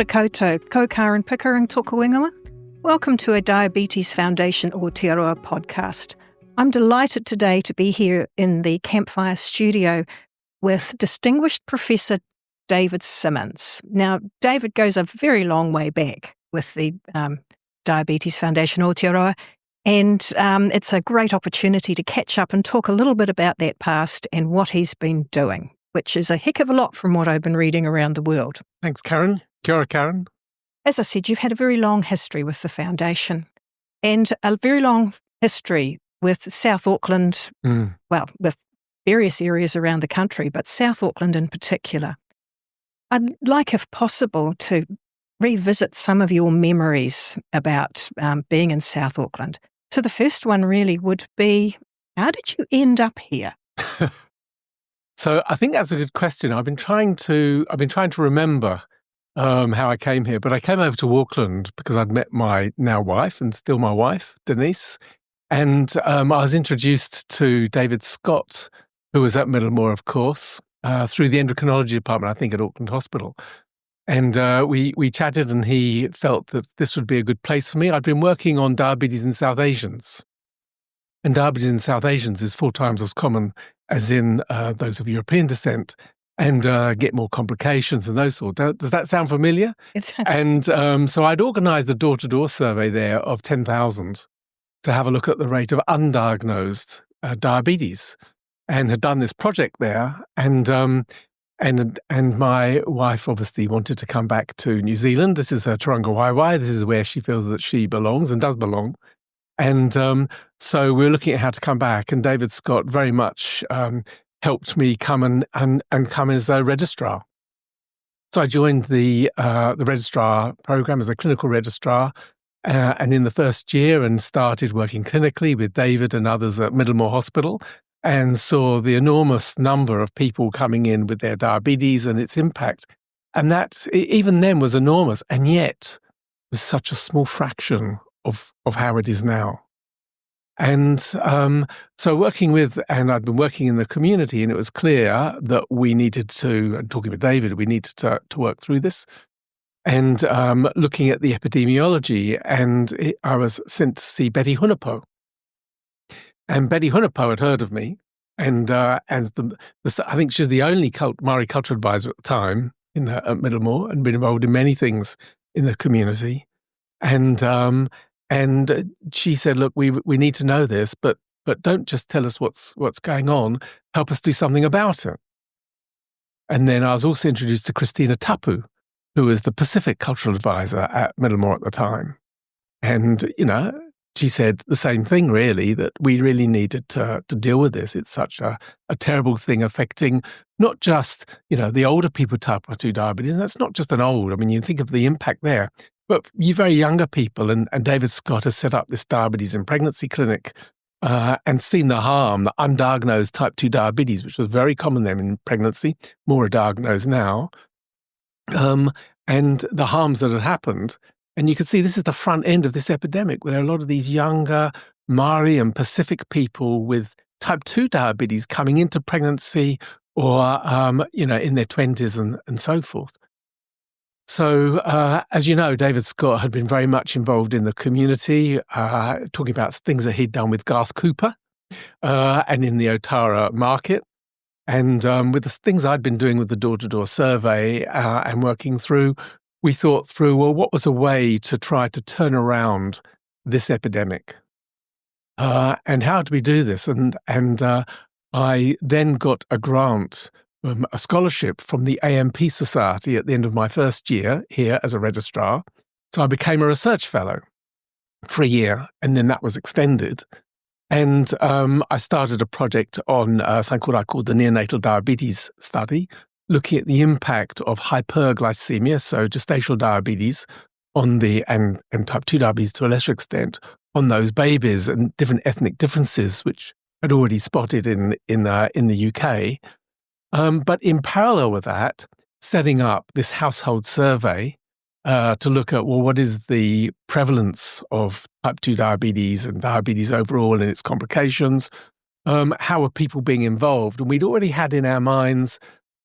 Kia ora koutou, ko Karen Pickering tōku ingoa. Welcome to a Diabetes Foundation Aotearoa podcast. I'm delighted today to be here in the Campfire studio with distinguished Professor David Simmons. Now, David goes a very long way back with the Diabetes Foundation Aotearoa, and it's a great opportunity to catch up and talk a little bit about that past and what he's been doing, which is a heck of a lot from what I've been reading around the world. Thanks, Karen. Kia ora, Karen. As I said, you've had a very long history with the foundation and a very long history with South Auckland, well, with various areas around the country, but South Auckland in particular. I'd like, if possible, to revisit some of your memories about being in South Auckland. So the first one really would be, how did you end up here? So I think that's a good question. I've been trying to remember how I came here, but I came over to Auckland because I'd met my now wife and still my wife, Denise, and I was introduced to David Scott, who was at Middlemore, of course, through the endocrinology department, I think, at Auckland Hospital. And we chatted, and he felt that this would be a good place for me. I'd been working on diabetes in South Asians, and diabetes in South Asians is 4 times as common as in those of European descent, and get more complications and those sort. Does that sound familiar? And so I'd organised a door-to-door survey there of 10,000 to have a look at the rate of undiagnosed diabetes, and had done this project there. And my wife obviously wanted to come back to New Zealand. This is her Taronga Waiwai. This is where she feels that she belongs and does belong. And so we were looking at how to come back, and David Scott very much helped me come and come as a registrar. So I joined the registrar program as a clinical registrar, and in the first year, and started working clinically with David and others at Middlemore Hospital, and saw the enormous number of people coming in with their diabetes and its impact. And that, even then, was enormous, and yet was such a small fraction of how it is now. And so working with, and I'd been working in the community, and it was clear that we needed to, and talking with David, we needed to work through this. And looking at the epidemiology, and I was sent to see Betty Hunapo. And Betty Hunapo had heard of me, and I think she was the only Māori culture advisor at the time at Middlemore, and been involved in many things in the community. And she said, "Look, we need to know this, but don't just tell us what's going on. Help us do something about it." And then I was also introduced to Christina Tapu, who was the Pacific cultural advisor at Middlemore at the time, and she said the same thing, really, that we really needed to deal with this. It's such a terrible thing affecting not just the older people with type 2 diabetes, and that's not just an old. I mean, you think of the impact there. But you very younger people, and David Scott has set up this diabetes in pregnancy clinic and seen the harm, the undiagnosed type 2 diabetes, which was very common then in pregnancy, more are diagnosed now, and the harms that had happened. And you can see this is the front end of this epidemic, where there are a lot of these younger Māori and Pacific people with type 2 diabetes coming into pregnancy or, in their 20s and so forth. So, as you know, David Scott had been very much involved in the community, talking about things that he'd done with Garth Cooper and in the Otara market. And with the things I'd been doing with the door-to-door survey and working through, we thought through, well, what was a way to try to turn around this epidemic? And how do we do this? And I then got a grant, a scholarship from the AMP Society at the end of my first year here as a registrar. So I became a research fellow for a year, and then that was extended. And I started a project on something I called the neonatal diabetes study, looking at the impact of hyperglycemia, so gestational diabetes, on and type 2 diabetes to a lesser extent, on those babies, and different ethnic differences, which I'd already spotted in the UK. But in parallel with that, setting up this household survey to look at, well, what is the prevalence of type 2 diabetes and diabetes overall and its complications? How are people being involved? And we'd already had in our minds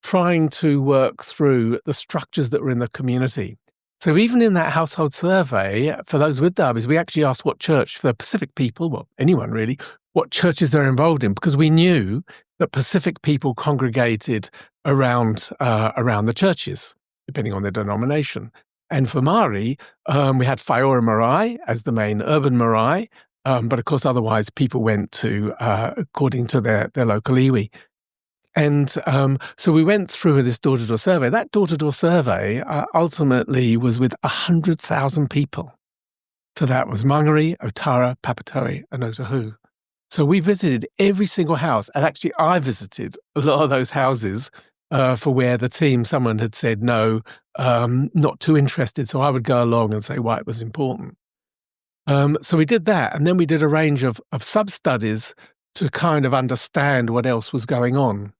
trying to work through the structures that were in the community. So even in that household survey, for those with diabetes, we actually asked what church, for Pacific people, well, anyone really, what churches they're involved in, because we knew that Pacific people congregated around the churches, depending on their denomination. And for Māori, we had Whaiora Marae as the main urban marae, but of course otherwise people went to according to their local iwi. And so we went through this door-to-door survey. That door-to-door survey ultimately was with 100,000 people. So that was Mangere, Otara, Papatoe, and Otahu. So we visited every single house. And actually, I visited a lot of those houses for where the team, someone had said, no, not too interested. So I would go along and say why it was important. So we did that. And then we did a range of sub-studies to kind of understand what else was going on.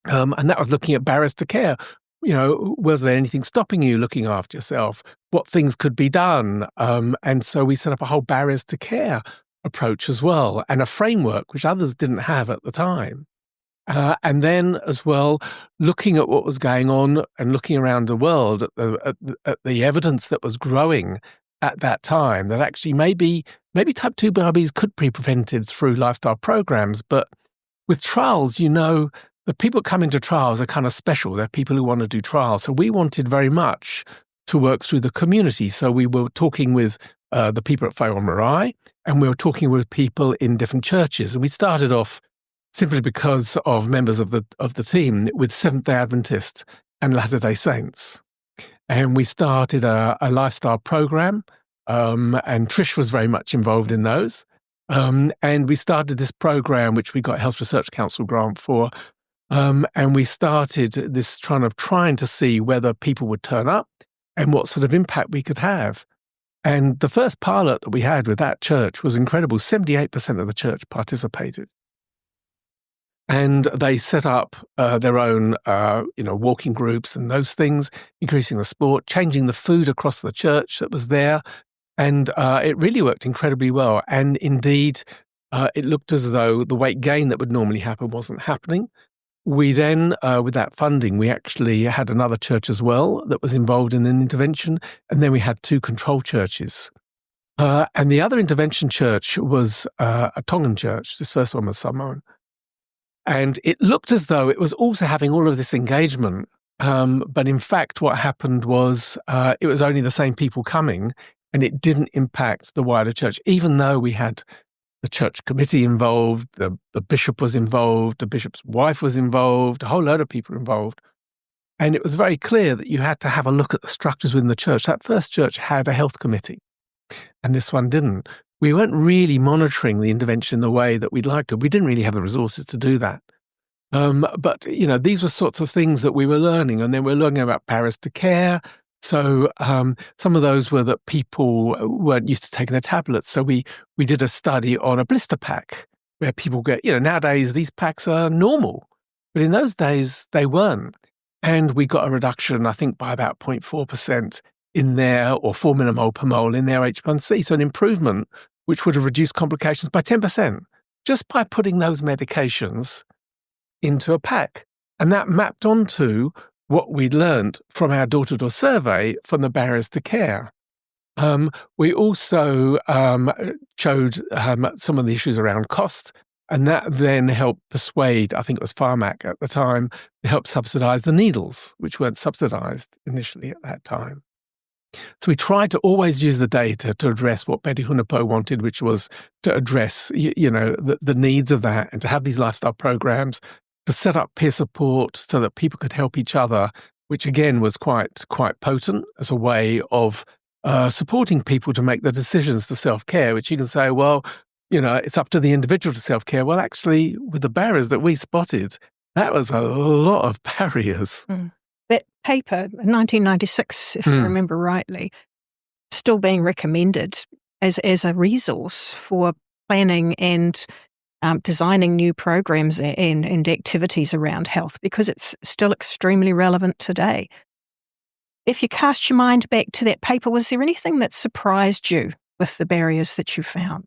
And that was looking at barriers to care. You know, was there anything stopping you looking after yourself? What things could be done? And so we set up a whole barriers to care approach as well, and a framework which others didn't have at the time. And then as well, looking at what was going on and looking around the world at the evidence that was growing at that time, that actually maybe type 2 diabetes could be prevented through lifestyle programs. But with trials, you know, the people coming to trials are kind of special. They're people who want to do trials. So we wanted very much to work through the community. So we were talking with the people at Whaiora Marae, and we were talking with people in different churches. And we started off simply because of members of the team with Seventh-day Adventists and Latter-day Saints. And we started a lifestyle program, and Trish was very much involved in those. And we started this program, which we got Health Research Council grant for, and we started this trying to see whether people would turn up and what sort of impact we could have. And the first pilot that we had with that church was incredible. 78% of the church participated. And they set up their own, walking groups and those things, increasing the sport, changing the food across the church that was there. And it really worked incredibly well. And indeed, it looked as though the weight gain that would normally happen wasn't happening. We then, with that funding, we actually had another church as well that was involved in an intervention. And then we had 2 control churches. And the other intervention church was a Tongan church. This first one was Samoan. And it looked as though it was also having all of this engagement. But in fact, what happened was it was only the same people coming, and it didn't impact the wider church, even though we had the church committee involved, the bishop was involved, the bishop's wife was involved, a whole load of people involved. And it was very clear that you had to have a look at the structures within the church. That first church had a health committee, and this one didn't. We weren't really monitoring the intervention in the way that we'd like to. We didn't really have the resources to do that. But, you know, these were sorts of things that we were learning. And then we're learning about barriers to care. So some of those were that people weren't used to taking their tablets. So we did a study on a blister pack where people get, you know, nowadays these packs are normal. But in those days, they weren't. And we got a reduction, I think, by about 0.4% in their, or 4 millimole per mole in their H1C. So an improvement which would have reduced complications by 10% just by putting those medications into a pack. And that mapped onto what we'd learned from our door-to-door survey from the barriers to care. We also showed some of the issues around cost, and that then helped persuade, I think it was Pharmac at the time, to help subsidise the needles, which weren't subsidised initially at that time. So we tried to always use the data to address what Betty Hunapo wanted, which was to address, the needs of that, and to have these lifestyle programs, to set up peer support so that people could help each other, which again was quite potent as a way of supporting people to make the decisions to self-care, which you can say, well, you know, it's up to the individual to self-care. Well, actually, with the barriers that we spotted, that was a lot of barriers. Mm. That paper, 1996, if I remember rightly, still being recommended as a resource for planning and designing new programs and activities around health, because it's still extremely relevant today. If you cast your mind back to that paper, was there anything that surprised you with the barriers that you found?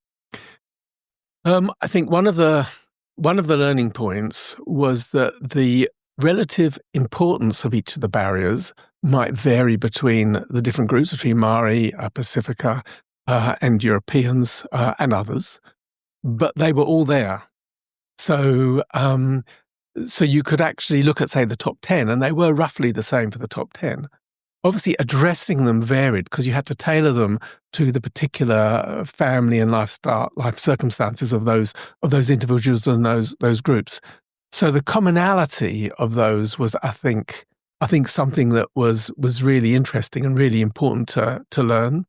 I think one of the learning points was that the relative importance of each of the barriers might vary between the different groups, between Maori, Pacifica, and Europeans and others, but they were all there. So you could actually look at, say, the top 10, and they were roughly the same for the top 10. Obviously, addressing them varied because you had to tailor them to the particular family and life circumstances of those individuals and those groups. So the commonality of those was, I think something that was really interesting and really important to learn.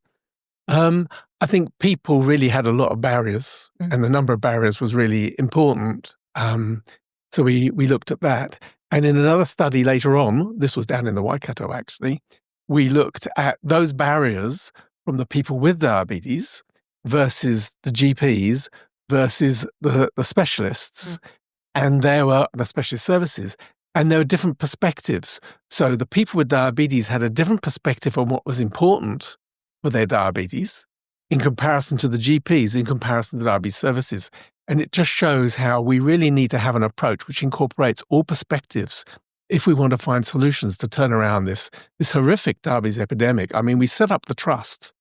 I think people really had a lot of barriers, and the number of barriers was really important. So we looked at that. And in another study later on, this was down in the Waikato actually, we looked at those barriers from the people with diabetes versus the GPs versus the specialists. And there were the specialist services, and there were different perspectives. So the people with diabetes had a different perspective on what was important for their diabetes in comparison to the GPs, in comparison to the diabetes services. And it just shows how we really need to have an approach which incorporates all perspectives if we want to find solutions to turn around this horrific diabetes epidemic. I mean, we set up the trust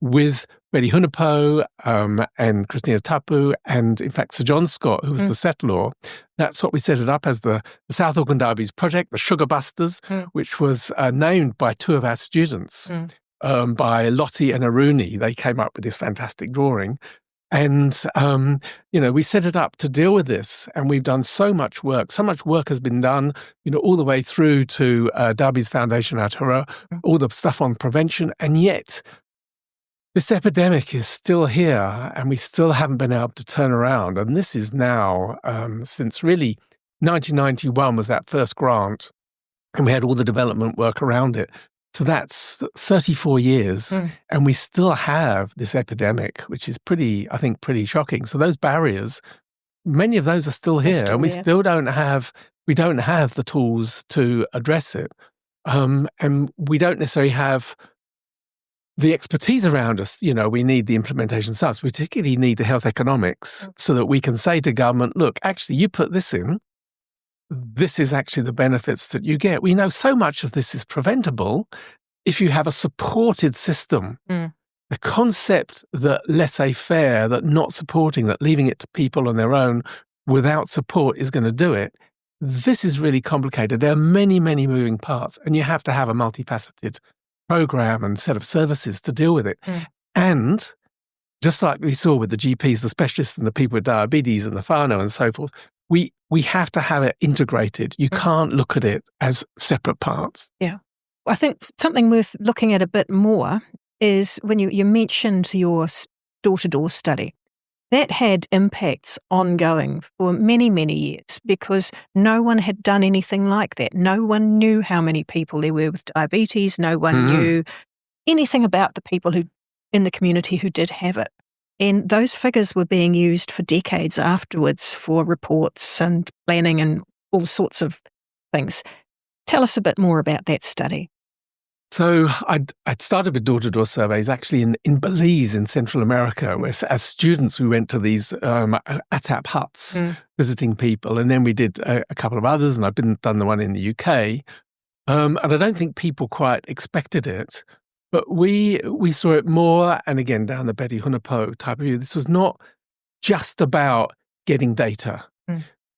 with Betty Hunapo and Christina Tapu and, in fact, Sir John Scott, who was the settlor. That's what we set it up as, the South Auckland Diabetes Project, the Sugar Busters, which was named by two of our students, by Lottie and Aruni. They came up with this fantastic drawing. And, we set it up to deal with this, and we've done so much work. So much work has been done, all the way through to Diabetes Foundation Aotearoa, all the stuff on prevention, and yet this epidemic is still here, and we still haven't been able to turn around. And this is now, since really 1991 was that first grant, and we had all the development work around it. So that's 34 years, and we still have this epidemic, which is pretty shocking. So those barriers, many of those are still here, and we still don't have the tools to address it. And we don't necessarily have the expertise around us. We need the implementation science. We particularly need the health economics so that we can say to government, look, actually, you put this in. This is actually the benefits that you get. We know so much of this is preventable if you have a supported system. The concept that laissez-faire, that not supporting, that leaving it to people on their own without support is going to do it, this is really complicated. There are many, many moving parts, and you have to have a multifaceted program and set of services to deal with it. And just like we saw with the GPs, the specialists, and the people with diabetes and the whānau and so forth, we have to have it integrated. You can't look at it as separate parts. Yeah. I think something worth looking at a bit more is when you mentioned your door-to-door study. That had impacts ongoing for many, many years because no one had done anything like that. No one knew how many people there were with diabetes. No one knew anything about the people who in the community who did have it. And those figures were being used for decades afterwards for reports and planning and all sorts of things. Tell us a bit more about that study. So I'd started with door-to-door surveys actually in Belize in Central America, where as students we went to these ATAP huts visiting people, and then we did a couple of others, and I've done the one in the UK. And I don't think people quite expected it. But we saw it more, and again, down the Betty Hunapo type of view. This was not just about getting data.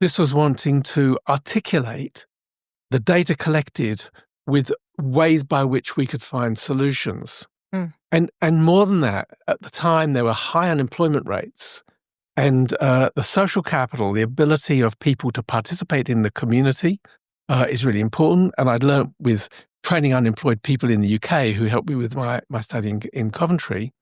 This was wanting to articulate the data collected with ways by which we could find solutions. And more than that, at the time, there were high unemployment rates. And the social capital, the ability of people to participate in the community is really important. And I'd learnt with training unemployed people in the UK who helped me with my study in Coventry,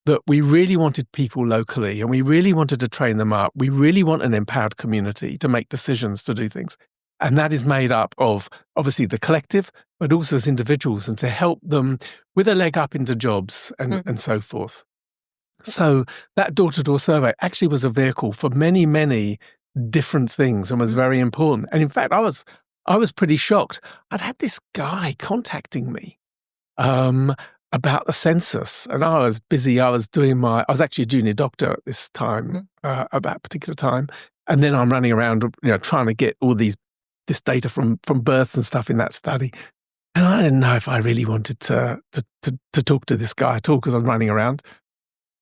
that we really wanted people locally and we really wanted to train them up. We really want an empowered community to make decisions, to do things. And that is made up of, obviously, the collective, but also as individuals, and to help them with a leg up into jobs and so forth. So that door-to-door survey actually was a vehicle for many, many different things and was very important. And in fact, I was pretty shocked. I'd had this guy contacting me about the census, and I was busy. I was actually a junior doctor at this time, at that particular time. And then I'm running around, trying to get all this data from births and stuff in that study. And I didn't know if I really wanted to talk to this guy at all because I was running around.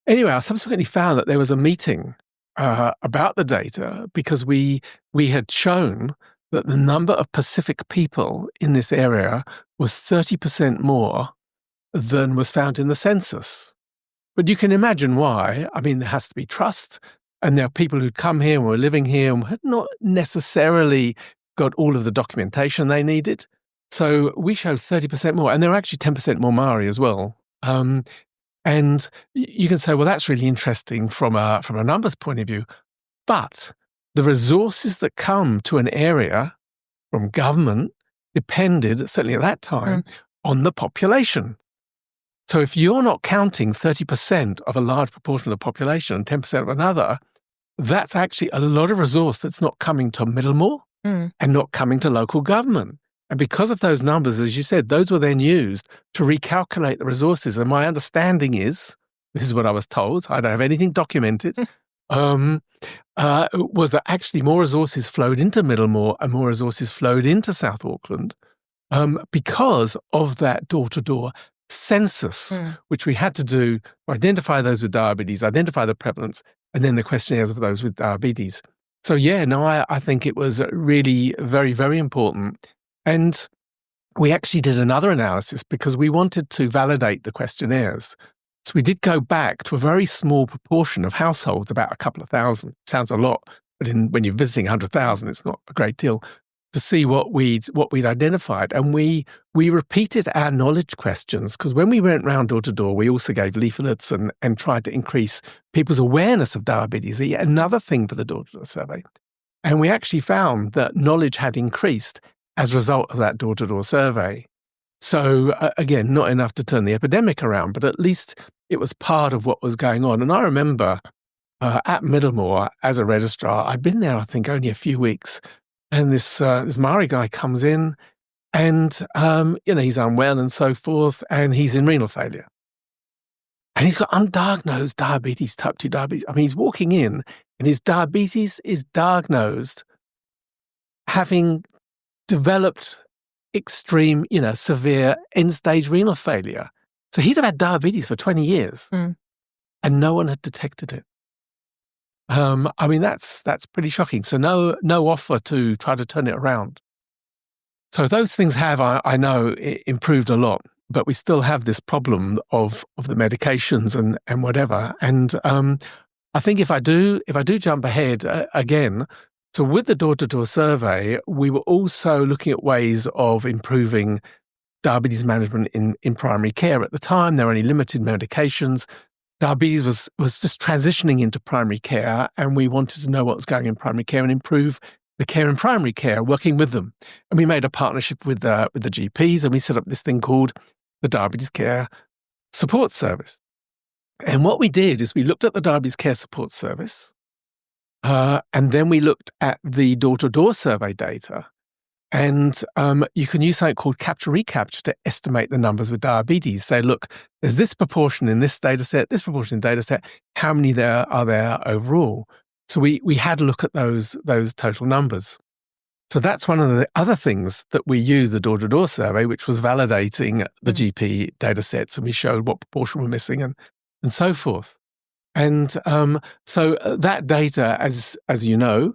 Anyway, I subsequently found that there was a meeting about the data because we had shown that the number of Pacific people in this area was 30% more than was found in the census. But you can imagine why. I mean, there has to be trust, and there are people who'd come here and were living here and had not necessarily got all of the documentation they needed. So we showed 30% more, and there were actually 10% more Maori as well. And you can say, well, that's really interesting from a numbers point of view. But the resources that come to an area from government depended, certainly at that time, on the population. So if you're not counting 30% of a large proportion of the population and 10% of another, that's actually a lot of resource that's not coming to Middlemore and not coming to local government. And because of those numbers, as you said, those were then used to recalculate the resources. And my understanding is, this is what I was told, I don't have anything documented, was that actually more resources flowed into Middlemore and more resources flowed into South Auckland because of that door-to-door census, which we had to do to identify those with diabetes, identify the prevalence, and then the questionnaires of those with diabetes. So yeah, no, I think it was really very, very important. And we actually did another analysis because we wanted to validate the questionnaires. So we did go back to a very small proportion of households, about a couple of thousand. Sounds a lot, but when you're visiting 100,000, it's not a great deal, to see what we'd identified. And we repeated our knowledge questions because when we went round door to door, we also gave leaflets and tried to increase people's awareness of diabetes, yet another thing for the door-to-door survey. And we actually found that knowledge had increased as a result of that door-to-door survey. So again, not enough to turn the epidemic around, but at least it was part of what was going on. And I remember at Middlemore as a registrar, I'd been there, I think, only a few weeks, and this Maori guy comes in and, he's unwell and so forth, and he's in renal failure. And he's got undiagnosed diabetes, type 2 diabetes. I mean, he's walking in and his diabetes is diagnosed having developed extreme, severe end-stage renal failure. So he'd have had diabetes for 20 years and no one had detected it. I mean, that's pretty shocking. So no offer to try to turn it around. So those things have, I know, improved a lot, but we still have this problem of the medications and whatever. And I think if I do jump ahead again, so with the door-to-door survey, we were also looking at ways of improving diabetes management in primary care. At the time, there were only limited medications. Diabetes was just transitioning into primary care, and we wanted to know what was going in primary care and improve the care in primary care, working with them. And we made a partnership with the GPs, and we set up this thing called the Diabetes Care Support Service. And what we did is we looked at the Diabetes Care Support Service, and then we looked at the door-to-door survey data. And you can use something called capture-recapture to estimate the numbers with diabetes. Say, look, there's this proportion in this data set, this proportion in data set, how many there are there overall? So we had a look at those total numbers. So that's one of the other things that we used the door-to-door survey, which was validating the GP data sets, and we showed what proportion were missing and so forth. And so that data, as you know,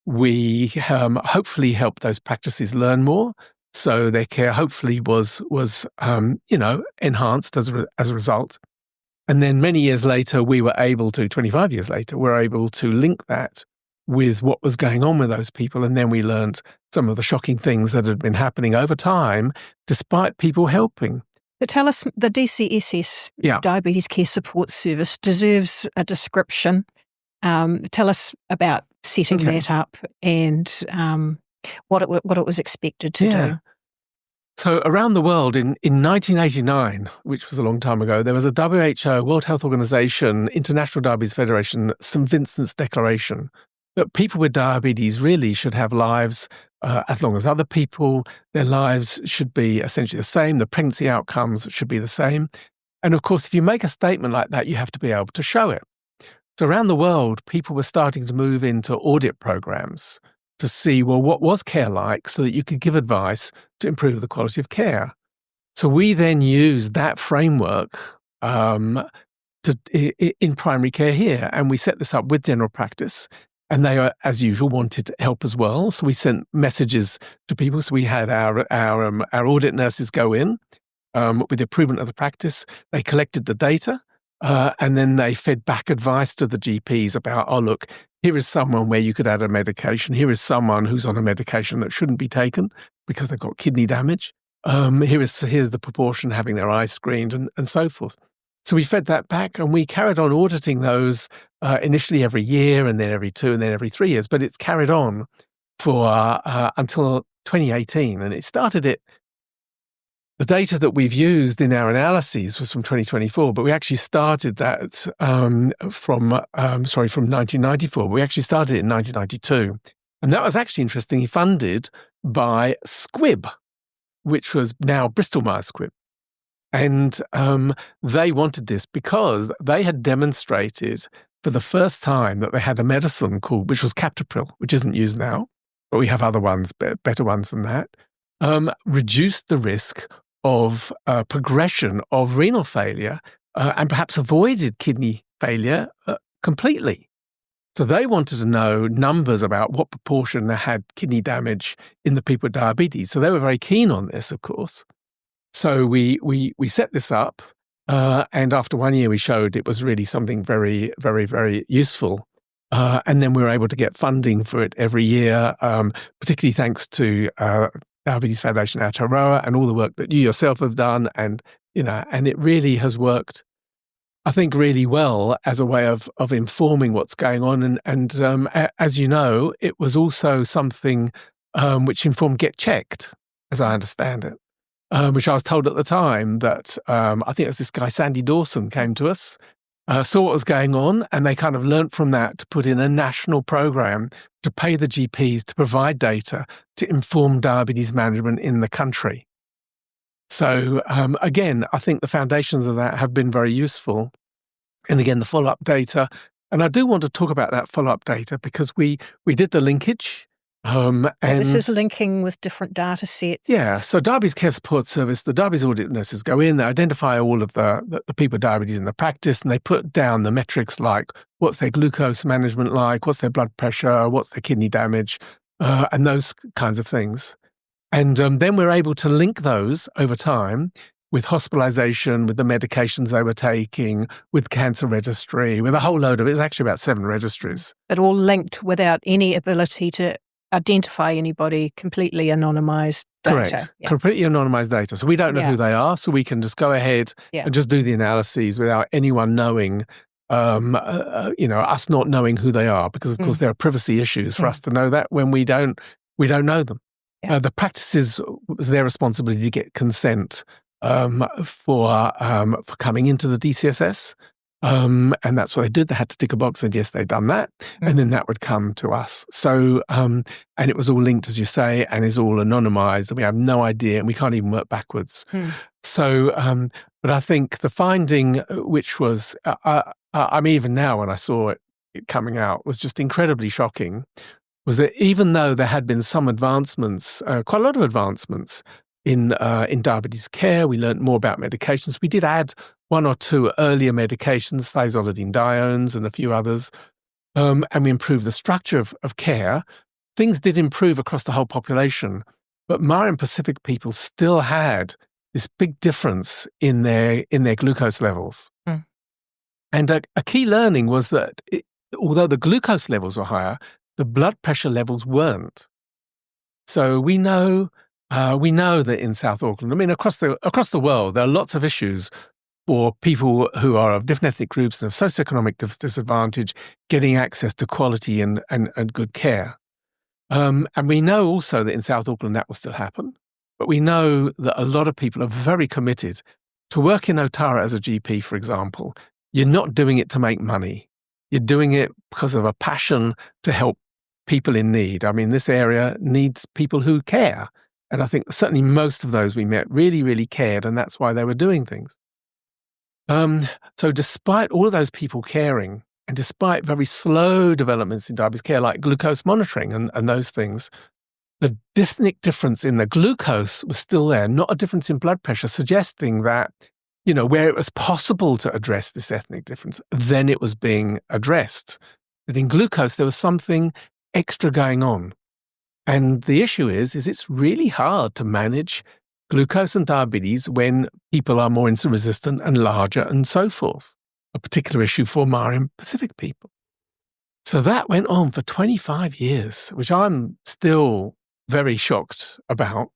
we hopefully helped those practices learn more. So their care hopefully was enhanced as a result. And then many years later, 25 years later, we were able to link that with what was going on with those people. And then we learned some of the shocking things that had been happening over time, despite people helping. So tell us, the DCSS, Diabetes Care Support Service, deserves a description. Tell us about setting that up and what it was expected to do. So around the world in 1989, which was a long time ago, there was a WHO, World Health Organization, International Diabetes Federation, St. Vincent's Declaration that people with diabetes really should have lives as long as other people. Their lives should be essentially the same. The pregnancy outcomes should be the same. And of course, if you make a statement like that, you have to be able to show it. So around the world, people were starting to move into audit programs to see, well, what was care like so that you could give advice to improve the quality of care. So we then used that framework in primary care here, and we set this up with general practice, and they, as usual, wanted help as well. So we sent messages to people. So we had our audit nurses go in with the improvement of the practice. They collected the data, and then they fed back advice to the GPs about, oh, look, here is someone where you could add a medication. Here is someone who's on a medication that shouldn't be taken because they've got kidney damage. Here's the proportion having their eyes screened, and so forth. So we fed that back, and we carried on auditing those initially every year, and then every 2, and then every 3 years. But it's carried on for until 2018, and it started it. The data that we've used in our analyses was from 2024, but we actually started that from 1994. We actually started it in 1992, and that was actually interestingly funded by Squibb, which was now Bristol Myers Squibb. And they wanted this because they had demonstrated for the first time that they had a medicine which was captopril, which isn't used now, but we have other ones, better ones than that, reduced the risk of progression of renal failure and perhaps avoided kidney failure completely. So they wanted to know numbers about what proportion had kidney damage in the people with diabetes. So they were very keen on this, of course. So we set this up, and after 1 year, we showed it was really something very, very, very useful. And then we were able to get funding for it every year, particularly thanks to Diabetes Foundation Aotearoa and all the work that you yourself have done. And it really has worked, I think, really well as a way of informing what's going on. And as you know, it was also something which informed Get Checked, as I understand it. Which I was told at the time that I think it was this guy, Sandy Dawson, came to us, saw what was going on, and they kind of learnt from that to put in a national program to pay the GPs to provide data to inform diabetes management in the country. So again, I think the foundations of that have been very useful. And again, the follow-up data. And I do want to talk about that follow-up data because we did the linkage. So this is linking with different data sets. Yeah. So Diabetes Care Support Service, the diabetes audit nurses go in, they identify all of the people with diabetes in the practice, and they put down the metrics like what's their glucose management like, what's their blood pressure, what's their kidney damage, and those kinds of things. And then we're able to link those over time with hospitalization, with the medications they were taking, with cancer registry, with a whole load of it. It's actually about 7 registries. But all linked without any ability to identify anybody, completely anonymized data. Correct. Yeah. Completely anonymized data. So we don't know who they are, so we can just go ahead and just do the analyses without anyone knowing, us not knowing who they are, because of course there are privacy issues for us to know that when we don't know them. Yeah. The practices was their responsibility to get consent for coming into the DCSS. And that's what they did. They had to tick a box and said, yes, they'd done that. And then that would come to us. So, and it was all linked, as you say, and is all anonymized. And we have no idea, and we can't even work backwards. So, but I think the finding, which was, even now when I saw it coming out, was just incredibly shocking, was that even though there had been some advancements, quite a lot of advancements in diabetes care, we learned more about medications. We did add 1 or 2 earlier medications, thiazolidine-diones and a few others, and we improved the structure of care. Things did improve across the whole population, but Maori Pacific people still had this big difference in their glucose levels. And a key learning was that although the glucose levels were higher, the blood pressure levels weren't. So we know that in South Auckland, I mean, across the world, there are lots of issues for people who are of different ethnic groups and of socioeconomic disadvantage getting access to quality and good care. And we know also that in South Auckland that will still happen. But we know that a lot of people are very committed to work in Otara as a GP, for example. You're not doing it to make money. You're doing it because of a passion to help people in need. I mean, this area needs people who care. And I think certainly most of those we met really, really cared, and that's why they were doing things. So despite all of those people caring, And despite very slow developments in diabetes care, like glucose monitoring and those things, the ethnic difference in the glucose was still there, not a difference in blood pressure, suggesting that, where it was possible to address this ethnic difference, then it was being addressed. But in glucose, there was something extra going on. And the issue is it's really hard to manage glucose and diabetes when people are more insulin resistant and larger and so forth, a particular issue for Maori and Pacific people. So that went on for 25 years, which I'm still very shocked about.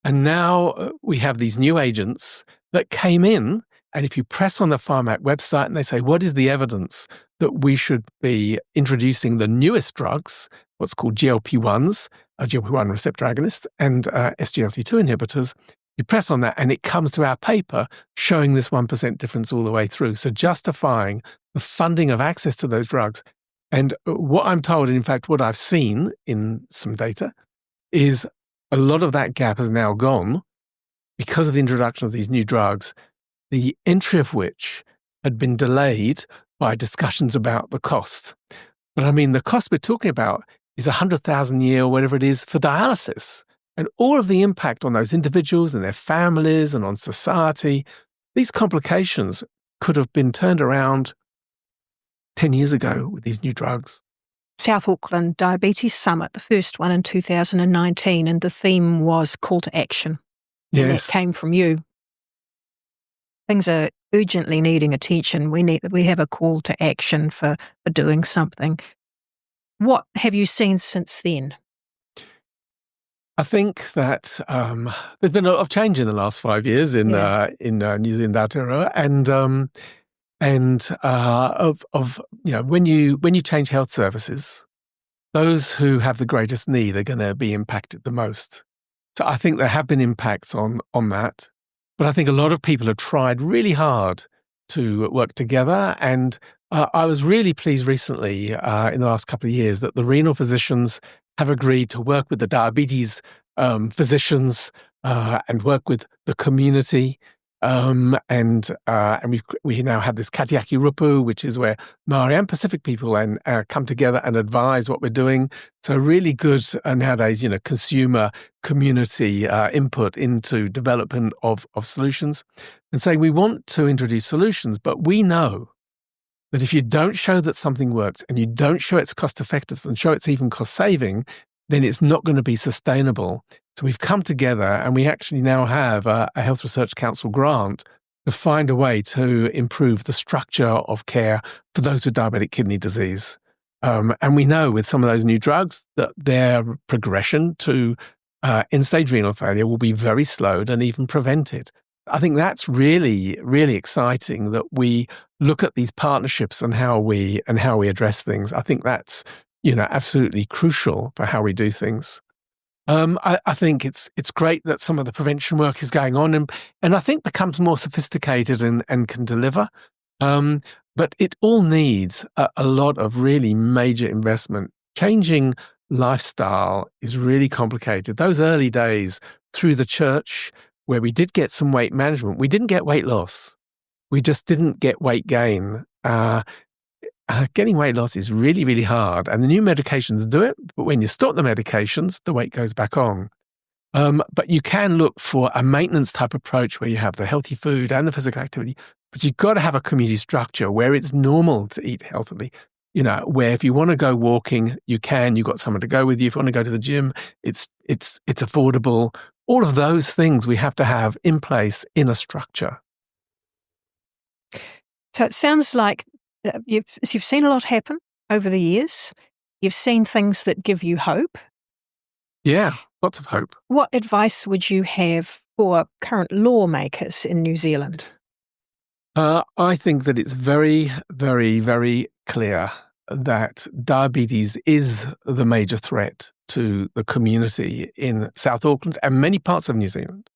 And now we have these new agents that came in, and if you press on the Pharmac website and they say, what is the evidence that we should be introducing the newest drugs, what's called GLP-1s, GLP-1 receptor agonists, and SGLT2 inhibitors, you press on that and it comes to our paper showing this 1% difference all the way through. So justifying the funding of access to those drugs. And what I'm told, and in fact what I've seen in some data, is a lot of that gap has now gone because of the introduction of these new drugs, the entry of which had been delayed by discussions about the cost. But I mean, the cost we're talking about is 100,000 a year or whatever it is for dialysis. And all of the impact on those individuals and their families and on society, these complications could have been turned around 10 years ago with these new drugs. South Auckland Diabetes Summit, the first one in 2019, and the theme was call to action. Yes. And that came from you. Things are urgently needing attention. We have a call to action for doing something. What have you seen since then? I think that there's been a lot of change in the last 5 years in New Zealand Aotearoa, when you change health services, those who have the greatest need are going to be impacted the most. So I think there have been impacts on that, but I think a lot of people have tried really hard to work together. And I was really pleased recently in the last couple of years that the renal physicians have agreed to work with the diabetes physicians and work with the community. And we now have this Katiaki Rupu, which is where Maori and Pacific people come together and advise what we're doing. So really good nowadays, consumer community input into development of solutions. And saying we want to introduce solutions, but we know that if you don't show that something works and you don't show it's cost effective and show it's even cost saving, then it's not going to be sustainable. So we've come together and we actually now have a Health Research Council grant to find a way to improve the structure of care for those with diabetic kidney disease. And we know with some of those new drugs that their progression to end-stage renal failure will be very slowed and even prevented. I think that's really, really exciting that we look at these partnerships and how we address things. I think that's absolutely crucial for how we do things. I think it's great that some of the prevention work is going on and I think becomes more sophisticated and can deliver. But it all needs a lot of really major investment. Changing lifestyle is really complicated. Those early days through the church where we did get some weight management, we didn't get weight loss. We just didn't get weight gain. Getting weight loss is really, really hard, and the new medications do it, but when you stop the medications, the weight goes back on. But you can look for a maintenance type approach where you have the healthy food and the physical activity, but you've got to have a community structure where it's normal to eat healthily. Where if you want to go walking, you can, you've got someone to go with you. If you want to go to the gym, it's affordable. All of those things we have to have in place in a structure. So it sounds like you've seen a lot happen over the years. You've seen things that give you hope. Yeah, lots of hope. What advice would you have for current lawmakers in New Zealand? I think that it's very, very, very clear that diabetes is the major threat to the community in South Auckland and many parts of New Zealand,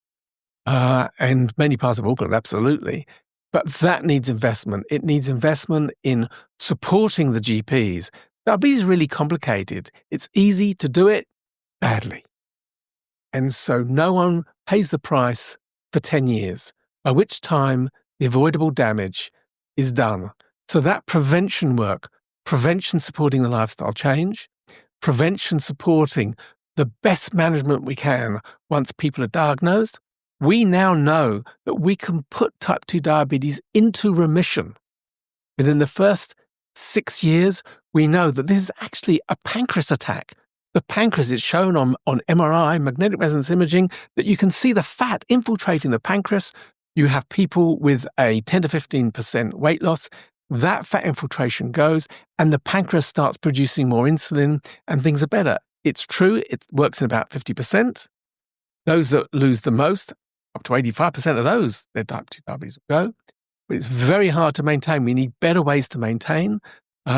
and many parts of Auckland, absolutely. But that needs investment. It needs investment in supporting the GPs. Diabetes is really complicated. It's easy to do it badly. And so no one pays the price for 10 years, by which time the avoidable damage is done. So that prevention work, prevention supporting the lifestyle change, prevention supporting the best management we can once people are diagnosed, we now know that we can put type 2 diabetes into remission. Within the first 6 years, we know that this is actually a pancreas attack. The pancreas is shown on MRI, magnetic resonance imaging, that you can see the fat infiltrating the pancreas. You have people with a 10 to 15% weight loss. That fat infiltration goes, and the pancreas starts producing more insulin, and things are better. It's true, it works in about 50%. Those that lose the most, up to 85% of those, their type 2 diabetes will go. But it's very hard to maintain. We need better ways to maintain.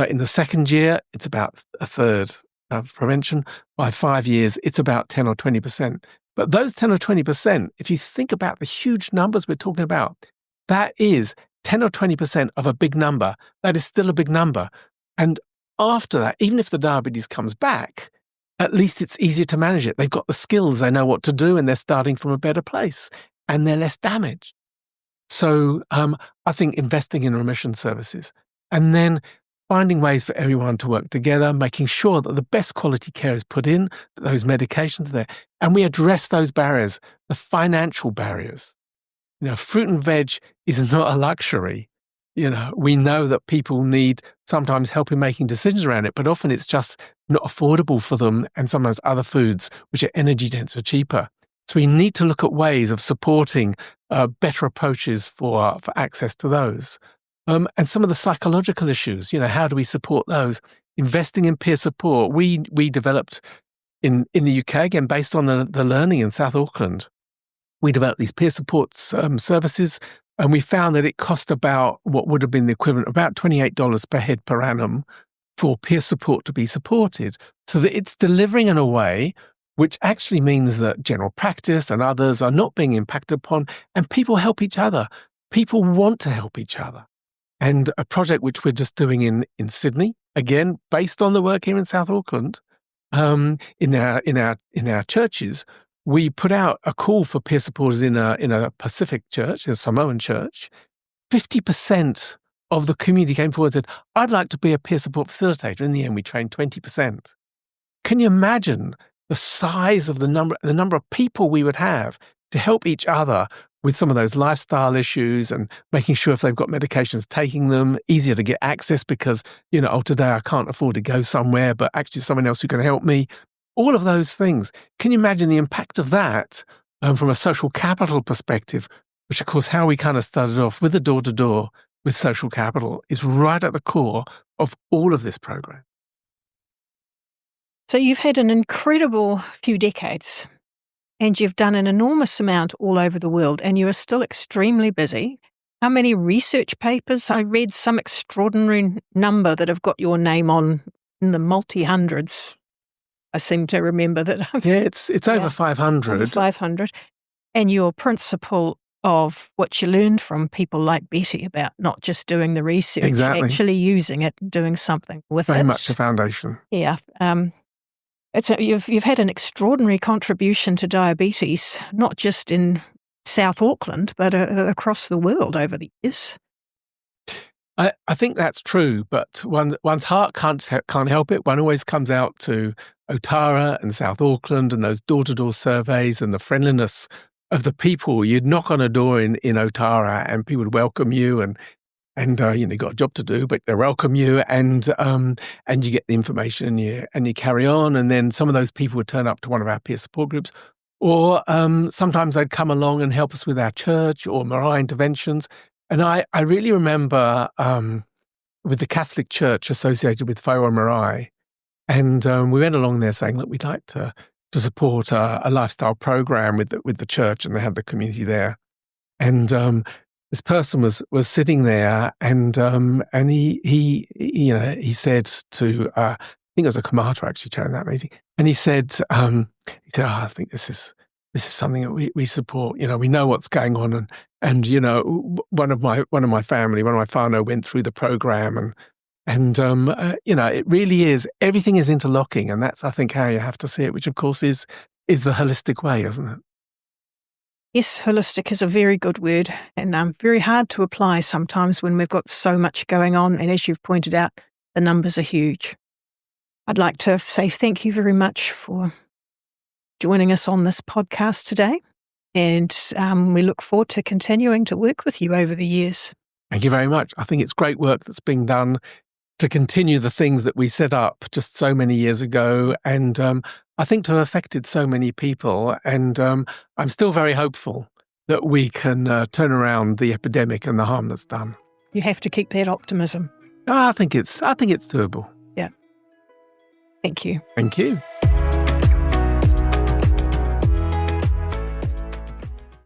In the second year, it's about a third of prevention. By 5 years, it's about 10 or 20%. But those 10 or 20%, if you think about the huge numbers we're talking about, that is 10 or 20% of a big number. That is still a big number. And after that, even if the diabetes comes back, at least it's easier to manage it. They've got the skills, they know what to do, and they're starting from a better place, and they're less damaged. So I think investing in remission services, and then finding ways for everyone to work together, making sure that the best quality care is put in, that those medications are there, and we address those barriers, the financial barriers. Fruit and veg is not a luxury. We know that people need sometimes help in making decisions around it, but often it's just not affordable for them, and sometimes other foods, which are energy dense, are cheaper. So we need to look at ways of supporting better approaches for access to those. And some of the psychological issues, how do we support those? Investing in peer support. We developed in the UK, again, based on the learning in South Auckland, we developed these peer support services, and we found that it cost about what would have been the equivalent of about $28 per head per annum for peer support to be supported, so that it's delivering in a way which actually means that general practice and others are not being impacted upon, and people help each other. People want to help each other. And a project which we're just doing in Sydney, again, based on the work here in South Auckland, in our churches, we put out a call for peer supporters in a Pacific church, a Samoan church. 50% of the community came forward and said, I'd like to be a peer support facilitator. In the end, we trained 20%. Can you imagine the size of the number of people we would have to help each other with some of those lifestyle issues, and making sure if they've got medications, taking them, easier to get access because, today I can't afford to go somewhere, but actually someone else who can help me. All of those things. Can you imagine the impact of that from a social capital perspective, which of course how we kind of started off with the door-to-door with social capital is right at the core of all of this program. So you've had an incredible few decades, and you've done an enormous amount all over the world, and you are still extremely busy. How many research papers? I read some extraordinary number that have got your name on in the multi-hundreds. I seem to remember that. Yeah, it's over 500. Over 500. And your principle of what you learned from people like Betty about not just doing the research, exactly, actually using it, doing something with it. Very much a foundation. Yeah. You've had an extraordinary contribution to diabetes, not just in South Auckland, but across the world over the years. I think that's true, but one's heart can't help it. One always comes out to Aotearoa and South Auckland and those door-to-door surveys and the friendliness of the people. You'd knock on a door in Aotearoa and people would welcome you, and you've got a job to do, but they welcome you, and you get the information and you carry on. And then some of those people would turn up to one of our peer support groups, or sometimes they'd come along and help us with our church or Marae interventions. And I really remember with the Catholic Church associated with Whaiwa Marae, and we went along there saying, look, we'd like to support a lifestyle program with the church, and they had the community there. And this person was sitting there, and he said to I think it was a kamata actually chairing that meeting, and he said, I think this is something that we support. We know what's going on, and one of my family, one of my whānau went through the program, and it really is, everything is interlocking, and that's, I think, how you have to see it, which of course is the holistic way, isn't it? Yes, holistic is a very good word and very hard to apply sometimes when we've got so much going on. And as you've pointed out, the numbers are huge. I'd like to say thank you very much for joining us on this podcast today. And we look forward to continuing to work with you over the years. Thank you very much. I think it's great work that's being done to continue the things that we set up just so many years ago. And I think to have affected so many people. And I'm still very hopeful that we can turn around the epidemic and the harm that's done. You have to keep that optimism. I think it's doable. Yeah. Thank you. Thank you.